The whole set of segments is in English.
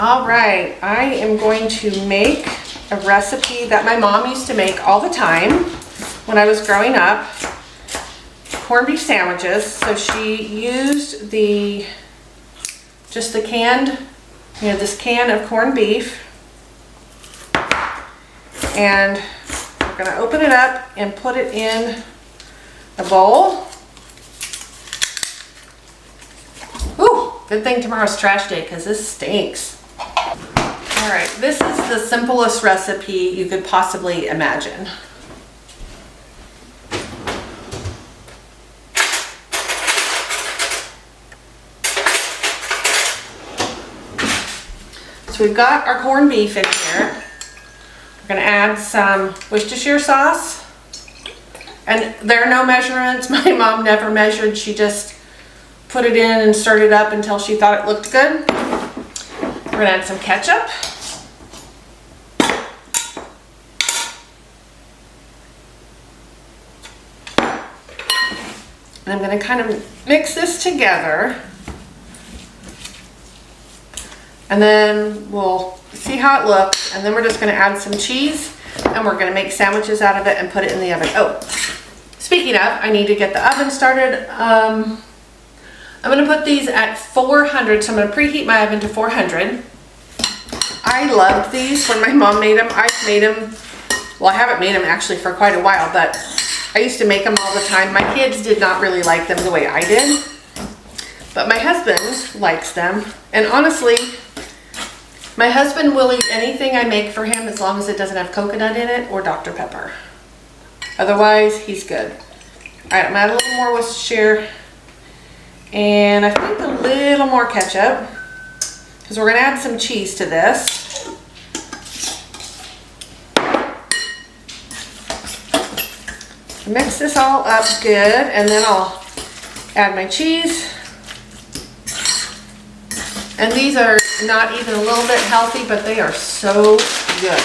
All right, I am going to make a recipe that my mom used to make all the time when I was growing up. Corned beef sandwiches. So she used just the canned, this can of corned beef. And we're gonna open it up and put it in a bowl. Ooh, good thing tomorrow's trash day because this stinks. All right, this is the simplest recipe you could possibly imagine. So we've got our corned beef in here. We're gonna add some Worcestershire sauce. And there are no measurements. My mom never measured. She just put it in and stirred it up until she thought it looked good. We're gonna add some ketchup. And I'm gonna kind of mix this together. And then we'll see how it looks. And then we're just gonna add some cheese and we're gonna make sandwiches out of it and put it in the oven. Oh, speaking of, I need to get the oven started. I'm gonna put these at 400, so I'm gonna preheat my oven to 400. I loved these when my mom made them. I've made them, well, I haven't made them actually for quite a while, but I used to make them all the time. My kids did not really like them the way I did, but my husband likes them. And honestly, my husband will eat anything I make for him as long as it doesn't have coconut in it or Dr. Pepper. Otherwise, he's good. All right, I'm gonna add a little more Worcestershire and I think a little more ketchup because we're gonna add some cheese to this. Mix this all up good and then I'll add my cheese. And these are not even a little bit healthy, but they are so good.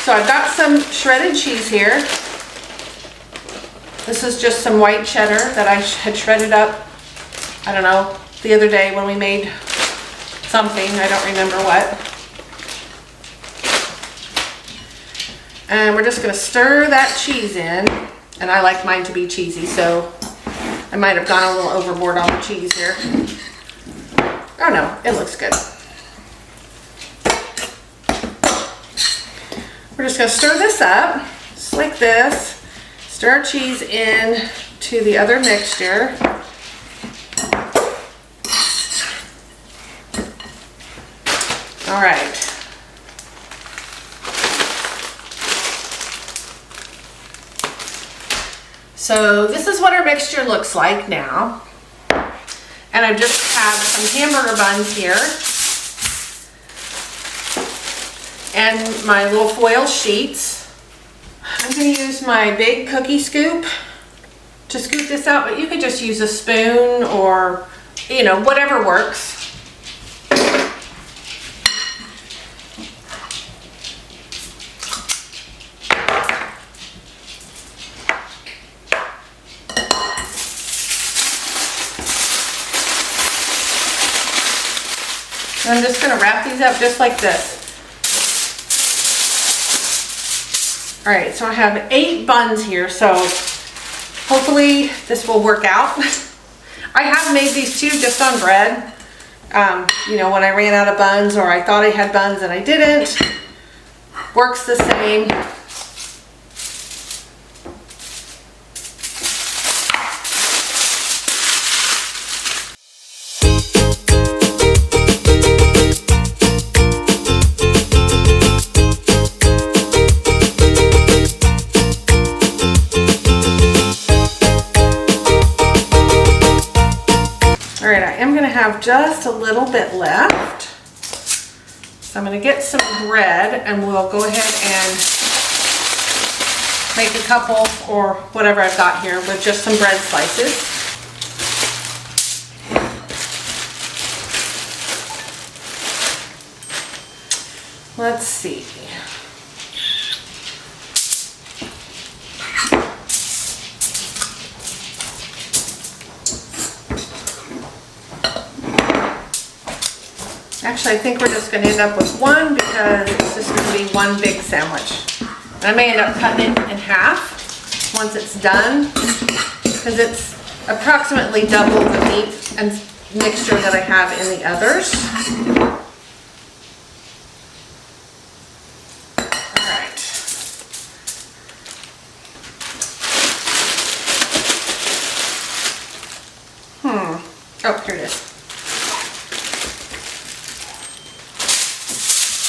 So I've got some shredded cheese here. This is just some white cheddar that I had shredded up, I don't know, the other day when we made something, I don't remember what. And we're just gonna stir that cheese in. And I like mine to be cheesy, so I might have gone a little overboard on the cheese here. Oh no, it looks good. We're just gonna stir this up, just like this. Stir our cheese in to the other mixture. All right. So this is what our mixture looks like now. And I just have some hamburger buns here. And my little foil sheets. I'm going to use my big cookie scoop to scoop this out, but you could just use a spoon or, whatever works. I'm just going to wrap these up just like this. All right, so I have 8 buns here, so hopefully this will work out. I have made these too just on bread. When I ran out of buns or I thought I had buns and I didn't. Works the same. All right, I am gonna have just a little bit left. So I'm gonna get some bread and we'll go ahead and make a couple or whatever I've got here with just some bread slices. Let's see. Actually, I think we're just gonna end up with one because it's just gonna be one big sandwich. And I may end up cutting it in half once it's done because it's approximately double the meat and mixture that I have in the others. Oh, here it is.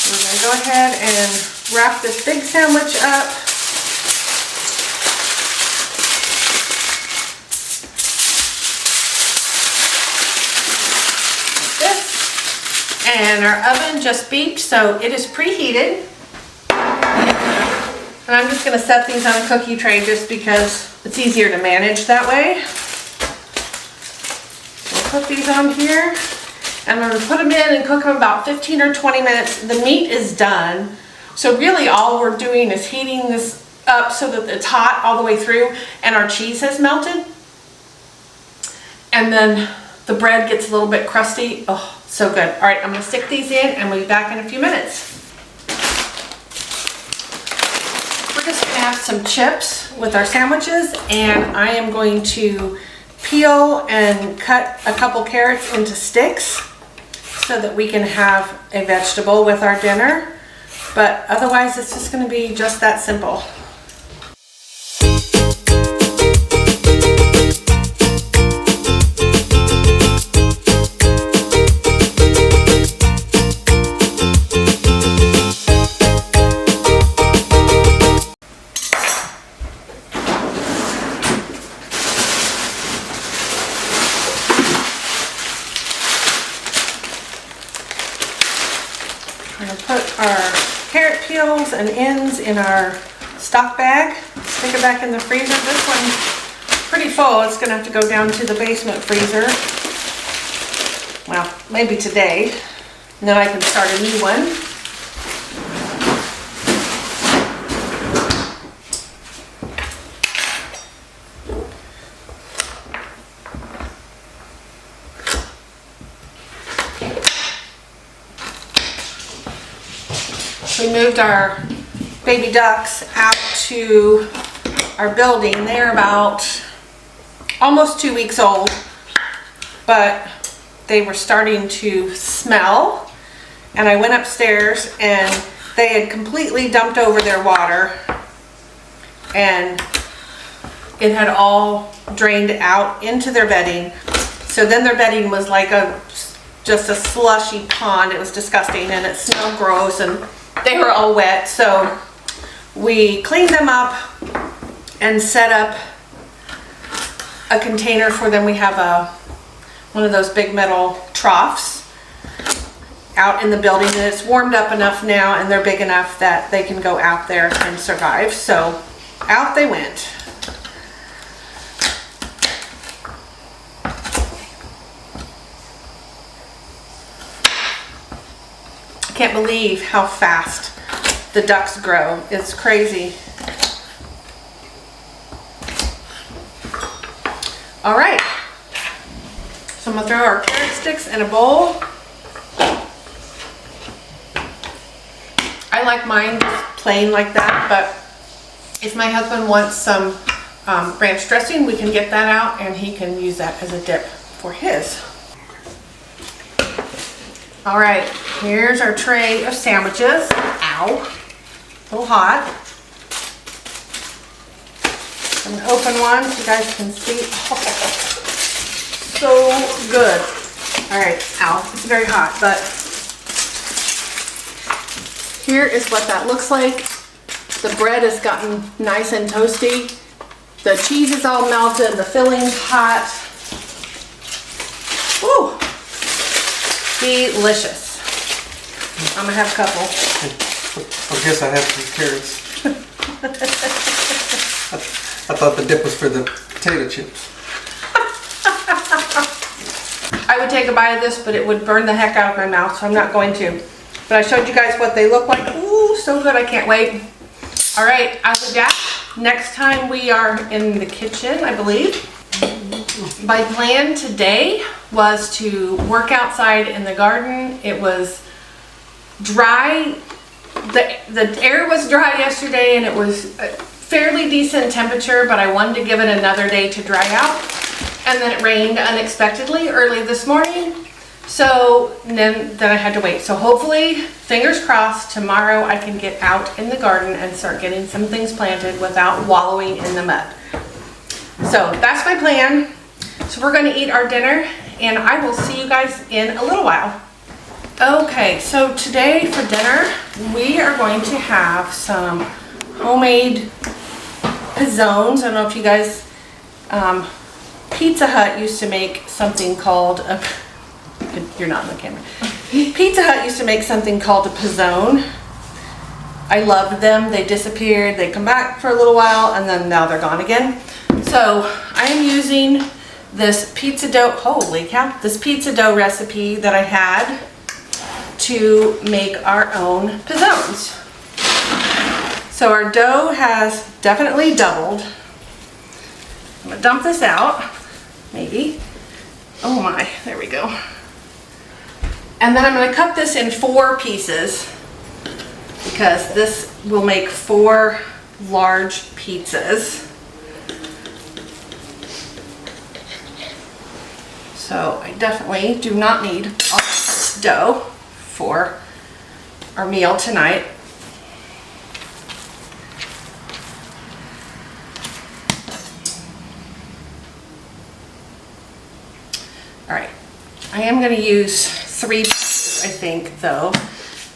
We're going to go ahead and wrap this big sandwich up. Like this. And our oven just beeped, so it is preheated. And I'm just going to set these on a cookie tray just because it's easier to manage that way. Put these on here, and I'm going to put them in and cook them about 15 or 20 minutes. The meat is done, so really all we're doing is heating this up so that it's hot all the way through and our cheese has melted. And then the bread gets a little bit crusty. Oh, so good. All right, I'm going to stick these in and we'll be back in a few minutes. We're just going to have some chips with our sandwiches, and I am going to peel and cut a couple carrots into sticks so that we can have a vegetable with our dinner. But otherwise, it's just going to be just that simple. We're going to put our carrot peels and ends in our stock bag. Stick it back in the freezer. This one's pretty full. It's going to have to go down to the basement freezer. Well, maybe today. And then I can start a new one. We moved our baby ducks out to our building. They're about almost 2 weeks old, but they were starting to smell. And I went upstairs and they had completely dumped over their water and it had all drained out into their bedding. So then their bedding was like just a slushy pond. It was disgusting and it smelled gross and they were all wet. So we cleaned them up and set up a container for them. We have one of those big metal troughs out in the building, and it's warmed up enough now and they're big enough that they can go out there and survive. So out they went. I can't believe how fast the ducks grow. It's crazy. All right, so I'm gonna throw our carrot sticks in a bowl. I like mine plain like that, but if my husband wants some ranch dressing, we can get that out and he can use that as a dip for his. All right, here's our tray of sandwiches. Ow, a little hot. I'm gonna open one so you guys can see. Oh, so good. All right, ow, it's very hot, but here is what that looks like. The bread has gotten nice and toasty. The cheese is all melted, the filling's hot. Woo! Delicious. I'm gonna have a couple. I guess I have some carrots. I thought the dip was for the potato chips. I would take a bite of this, but it would burn the heck out of my mouth, so I'm not going to. But I showed you guys what they look like. Ooh, so good, I can't wait. All right, I'll be back next time we are in the kitchen, I believe. My plan today was to work outside in the garden. It was dry. The air was dry yesterday and it was a fairly decent temperature, but I wanted to give it another day to dry out. And then it rained unexpectedly early this morning. So then I had to wait. So hopefully, fingers crossed, tomorrow I can get out in the garden and start getting some things planted without wallowing in the mud. So that's my plan. So we're gonna eat our dinner and I will see you guys in a little while. Okay, so today for dinner, we are going to have some homemade pizzones. I don't know if you guys, Pizza Hut used to make something called a, you're not in the camera. Pizza Hut used to make something called a pizzone. I loved them. They disappeared. They come back for a little while and then now they're gone again. So I am using this pizza dough, holy cow, this pizza dough recipe that I had to make our own pizzones. So our dough has definitely doubled. I'm gonna dump this out, maybe. Oh my, there we go. And then I'm gonna cut this in 4 pieces because this will make 4 large pizzas. So I definitely do not need all this dough for our meal tonight. All right, I am going to use 3 pieces, I think, though.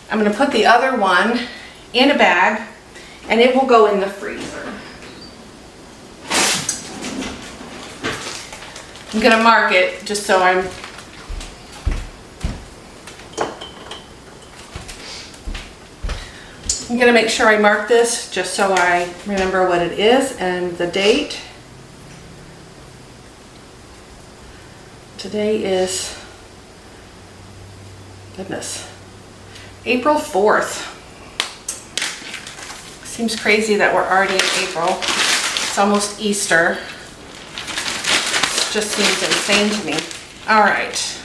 I'm going to put the other one in a bag and it will go in the freezer. I'm going to mark it just so I'm going to make sure I mark this just so I remember what it is and the date. Today is, goodness, April 4th. Seems crazy that we're already in April. It's almost Easter. It just seems insane to me. All right.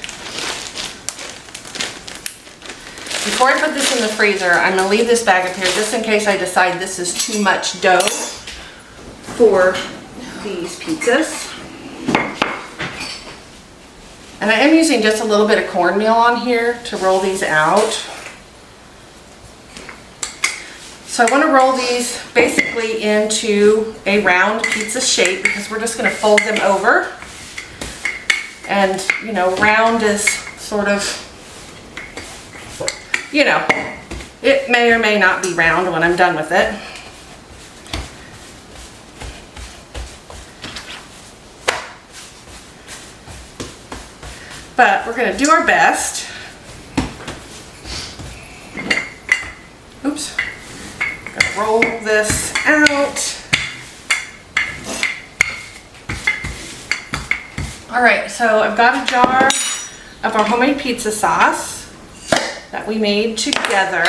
Before I put this in the freezer, I'm gonna leave this bag up here just in case I decide this is too much dough for these pizzas. And I am using just a little bit of cornmeal on here to roll these out. So I want to roll these basically into a round pizza shape because we're just going to fold them over. And, you know, round is sort of, you know, it may or may not be round when I'm done with it. But we're going to do our best. Oops. I'm going to roll this out. All right, so I've got a jar of our homemade pizza sauce that we made together.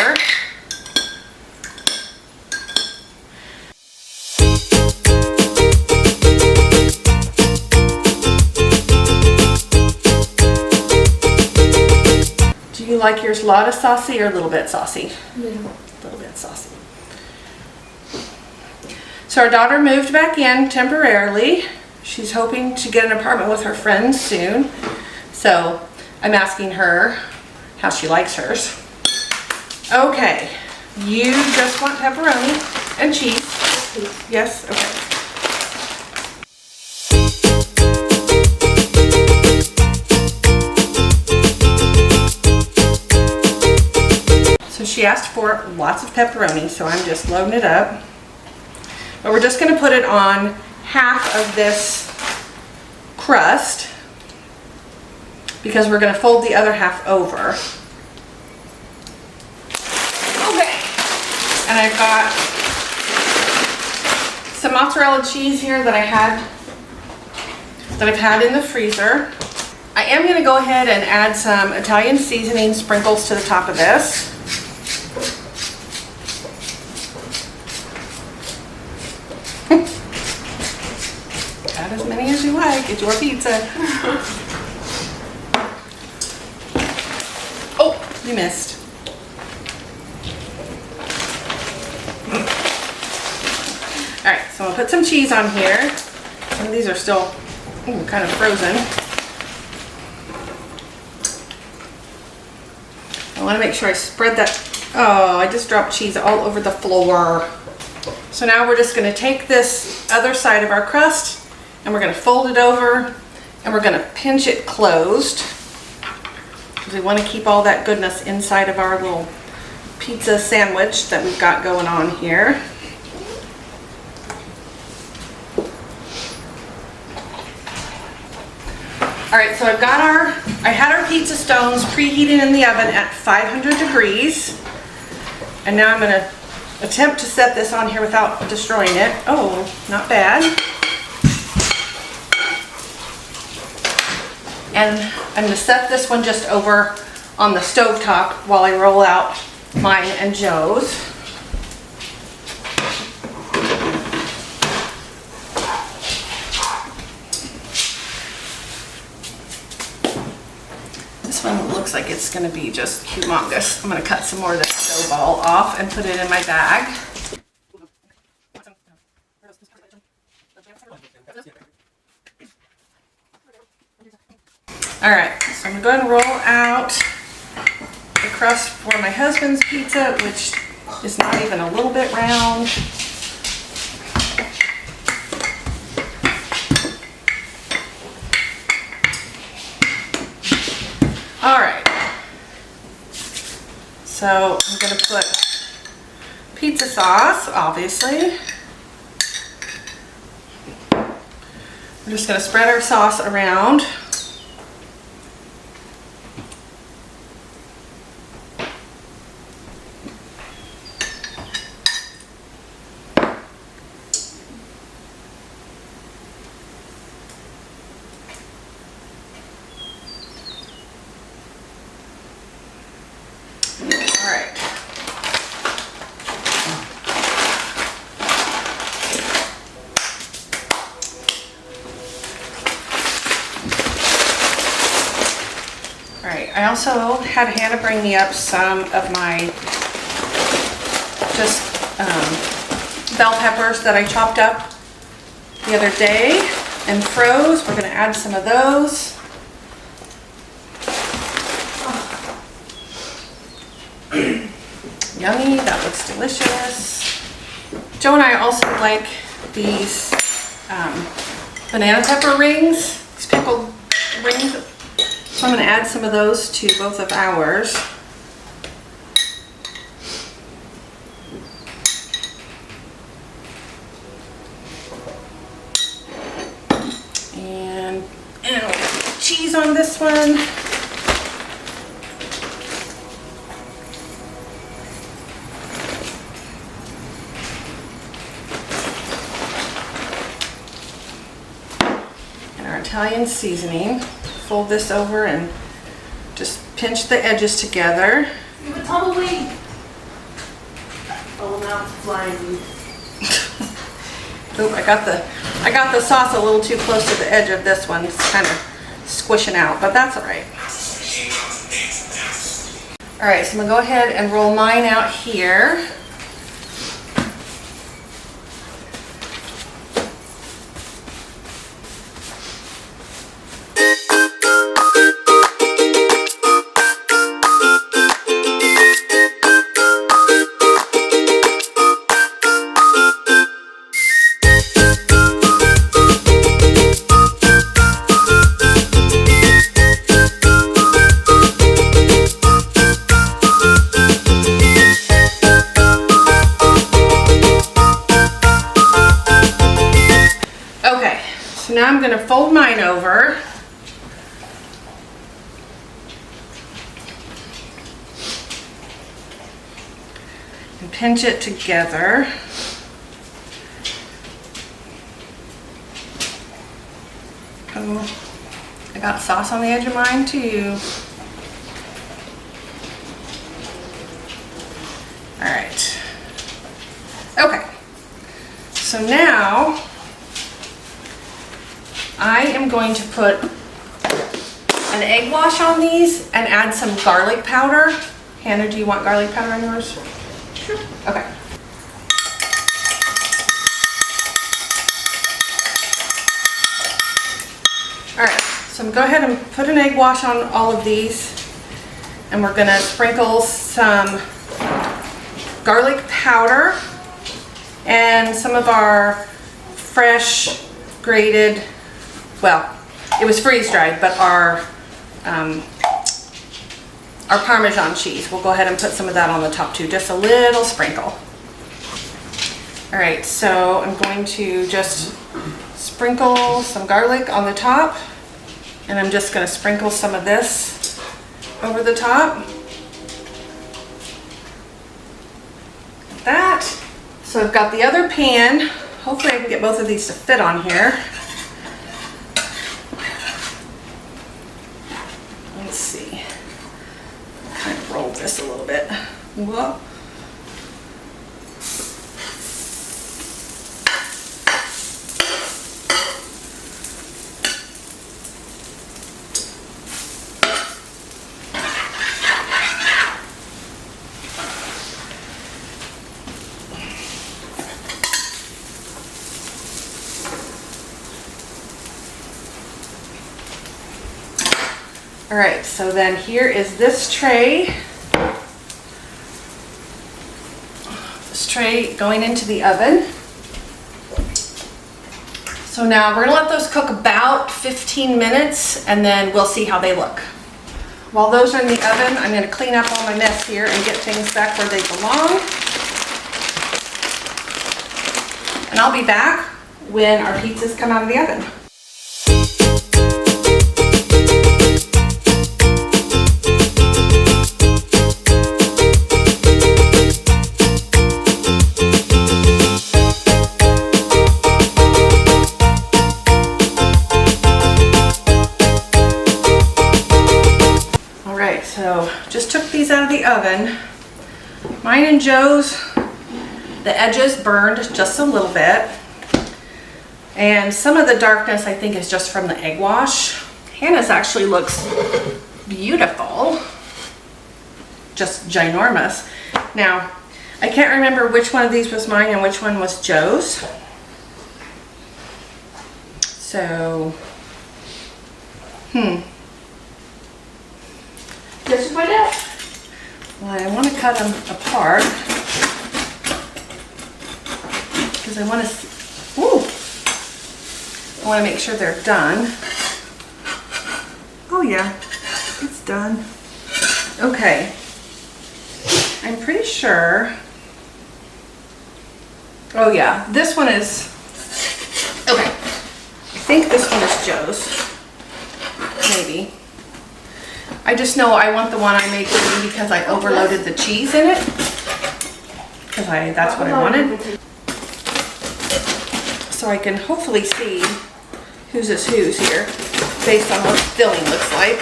Do you like yours a lot of saucy or a little bit saucy? Yeah. A little bit saucy. So our daughter moved back in temporarily. She's hoping to get an apartment with her friends soon. So I'm asking her how she likes hers. Okay, you just want pepperoni and cheese? Yes, okay. So she asked for lots of pepperoni, so I'm just loading it up. But we're just gonna put it on half of this crust because we're gonna fold the other half over. Okay, and I've got some mozzarella cheese here that I've had in the freezer. I am gonna go ahead and add some Italian seasoning sprinkles to the top of this. Add as many as you like. Get your pizza. Oh, you missed. All right, so I'm gonna put some cheese on here. Some of these are still kind of frozen. I wanna make sure I spread that. Oh, I just dropped cheese all over the floor. So now we're just gonna take this other side of our crust and we're gonna fold it over and we're gonna pinch it closed. Because we wanna keep all that goodness inside of our little pizza sandwich that we've got going on here. All right, so I had our pizza stones preheating in the oven at 500 degrees. And now I'm gonna attempt to set this on here without destroying it. Oh, not bad. And I'm gonna set this one just over on the stovetop while I roll out mine and Joe's. This one looks like it's gonna be just humongous. I'm gonna cut some more of this dough ball off and put it in my bag. All right, so I'm gonna go ahead and roll out the crust for my husband's pizza, which is not even a little bit round. All right, so I'm gonna put pizza sauce, obviously. We're just gonna spread our sauce around. I also had Hannah bring me up some of my just bell peppers that I chopped up the other day and froze. We're gonna add some of those. Yummy, that looks delicious. Joe and I also like these banana pepper rings, these pickled rings. So I'm going to add some of those to both of ours. And I'll put cheese on this one. And our Italian seasoning. Fold this over and just pinch the edges together. You would totally. Oh, now it's flying. Oop, I got the sauce a little too close to the edge of this one. It's kind of squishing out, but that's all right. All right, so I'm gonna go ahead and roll mine out here. So now I'm going to fold mine over. And pinch it together. Oh, I got sauce on the edge of mine too. All right. Okay. So now I am going to put an egg wash on these and add some garlic powder. Hannah, do you want garlic powder on yours? Sure. Okay. All right, so I'm gonna go ahead and put an egg wash on all of these, and we're gonna sprinkle some garlic powder and some of our fresh grated, well, it was freeze dried, but our Parmesan cheese. We'll go ahead and put some of that on the top too, just a little sprinkle. All right, so I'm going to just sprinkle some garlic on the top, and I'm just going to sprinkle some of this over the top. Like that. So I've got the other pan. Hopefully I can get both of these to fit on here. Let's see. Kind of roll this a little bit. Whoa. All right, so then here is this tray. This tray going into the oven. So now we're gonna let those cook about 15 minutes and then we'll see how they look. While those are in the oven, I'm gonna clean up all my mess here and get things back where they belong. And I'll be back when our pizzas come out of the oven. So just took these out of the oven. Mine and Joe's, the edges burned just a little bit. And some of the darkness I think is just from the egg wash. Hannah's actually looks beautiful. Just ginormous. Now, I can't remember which one of these was mine and which one was Joe's. So, Guess we'll find out. well, I want to cut them apart because I want to. Ooh, I want to make sure they're done. Oh yeah, it's done. Okay, I'm pretty sure. Oh yeah, this one is. Okay, I think this one is Joe's. Maybe. I just know I want the one I made for you because I overloaded the cheese in it. Because that's what I wanted. So I can hopefully see whose is whose here based on what the filling looks like.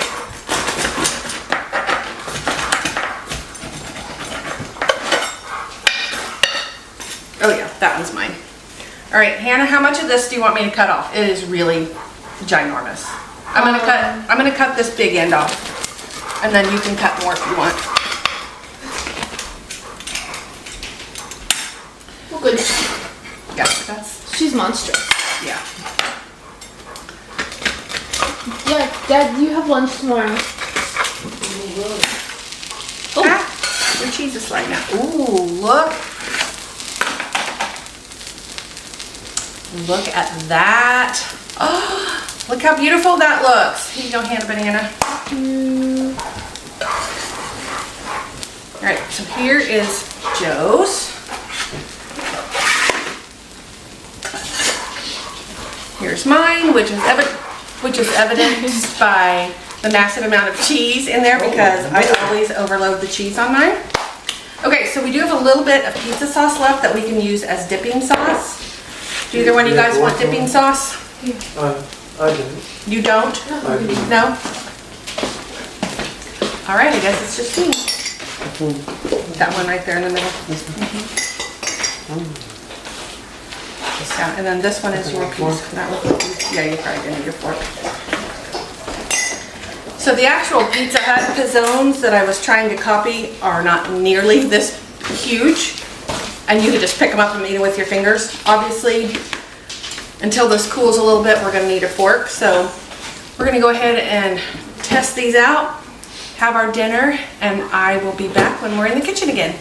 Oh yeah, that one's mine. All right, Hannah, how much of this do you want me to cut off? It is really ginormous. I'm gonna cut this big end off. And then you can cut more if you want. Well, good. Yeah, that's, She's monstrous. yeah. Yeah, Dad, do you have lunch tomorrow? Oh, ah, your cheese is sliding out. Ooh, look. Look at that. Oh, look how beautiful that looks. Here you go, Hannah Banana. All right, so here is Joe's. Here's mine, which is evidenced by the massive amount of cheese in there because I always overload the cheese on mine. Okay, so we do have a little bit of pizza sauce left that we can use as dipping sauce. Do either one of you guys want dipping sauce? I do. You don't? No? All right, I guess it's just me. That one right there in the middle. Yeah, and then this one is your piece. That one. Yeah, you're probably gonna need your fork. So the actual Pizza Hut pizzones that I was trying to copy are not nearly this huge. And you can just pick them up and eat them with your fingers. Obviously, until this cools a little bit, we're gonna need a fork. So we're gonna go ahead and test these out, have our dinner, and I will be back when we're in the kitchen again.